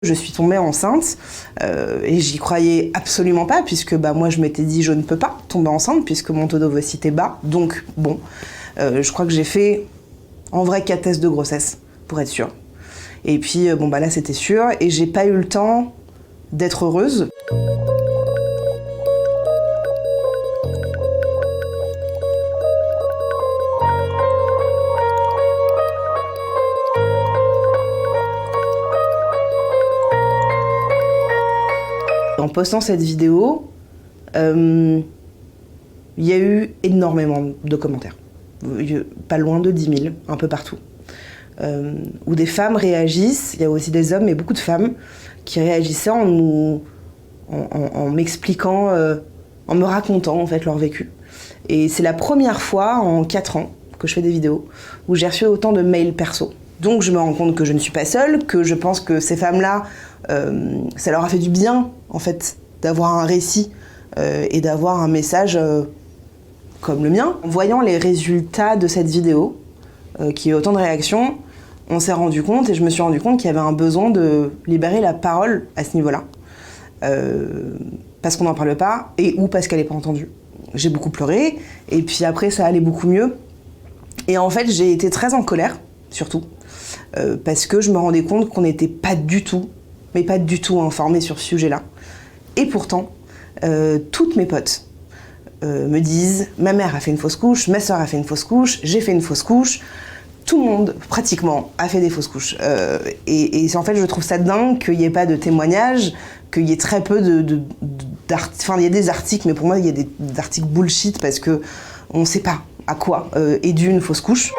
Je suis tombée enceinte et j'y croyais absolument pas puisque moi je m'étais dit je ne peux pas tomber enceinte puisque mon taux d'ovocyte est bas. Donc bon, je crois que j'ai fait en vrai 4 tests de grossesse pour être sûre. Et puis là c'était sûr et j'ai pas eu le temps d'être heureuse. En postant cette vidéo, il y a eu énormément de commentaires, pas loin de 10 000, un peu partout, où des femmes réagissent, il y a aussi des hommes, mais beaucoup de femmes qui réagissaient en m'expliquant, en me racontant en fait leur vécu. Et c'est la première fois en 4 ans que je fais des vidéos où j'ai reçu autant de mails perso. Donc je me rends compte que je ne suis pas seule, que je pense que ces femmes-là, ça leur a fait du bien en fait d'avoir un récit et d'avoir un message comme le mien. En voyant les résultats de cette vidéo, qui a eu autant de réactions, on s'est rendu compte et je me suis rendu compte qu'il y avait un besoin de libérer la parole à ce niveau-là. Parce qu'on n'en parle pas ou parce qu'elle n'est pas entendue. J'ai beaucoup pleuré et puis après ça allait beaucoup mieux. Et en fait j'ai été très en colère, surtout, parce que je me rendais compte qu'on n'était pas du tout, mais pas du tout informés sur ce sujet-là. Et pourtant, toutes mes potes me disent « ma mère a fait une fausse couche, ma soeur a fait une fausse couche, j'ai fait une fausse couche ». Tout le monde, pratiquement, a fait des fausses couches. Et en fait, je trouve ça dingue qu'il n'y ait pas de témoignages, qu'il y ait très peu Enfin, il y a des articles, mais pour moi, il y a des articles bullshit parce qu'on ne sait pas à quoi est due une fausse couche.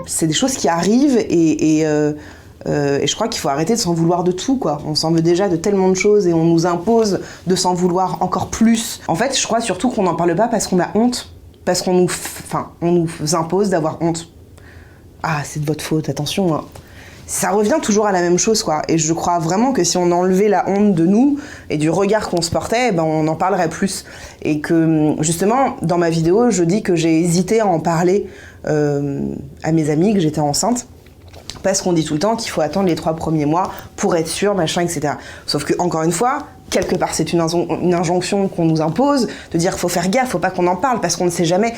C'est des choses qui arrivent et je crois qu'il faut arrêter de s'en vouloir de tout, quoi. On s'en veut déjà de tellement de choses et on nous impose de s'en vouloir encore plus. En fait, je crois surtout qu'on n'en parle pas parce qu'on a honte, parce qu'on nous impose d'avoir honte. Ah, c'est de votre faute, attention, hein. Ça revient toujours à la même chose, quoi. Et je crois vraiment que si on enlevait la honte de nous et du regard qu'on se portait, on en parlerait plus. Et que, justement, dans ma vidéo, je dis que j'ai hésité à en parler à mes amis, que j'étais enceinte. Parce qu'on dit tout le temps qu'il faut attendre les 3 premiers mois pour être sûr, machin, etc. Sauf que, encore une fois, quelque part, c'est une injonction qu'on nous impose, de dire qu'il faut faire gaffe, faut pas qu'on en parle, parce qu'on ne sait jamais.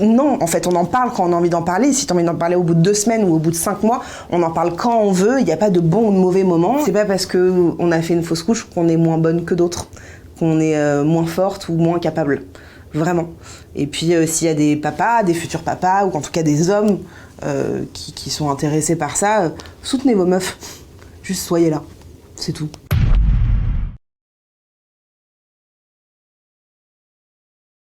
Non, en fait, on en parle quand on a envie d'en parler. Si tu as envie d'en parler au bout de 2 semaines ou au bout de 5 mois, on en parle quand on veut, il n'y a pas de bon ou de mauvais moment. C'est pas parce qu'on a fait une fausse couche qu'on est moins bonne que d'autres, qu'on est moins forte ou moins capable. Vraiment. Et puis, s'il y a des papas, des futurs papas, ou en tout cas des hommes qui sont intéressés par ça, soutenez vos meufs. Juste soyez là. C'est tout.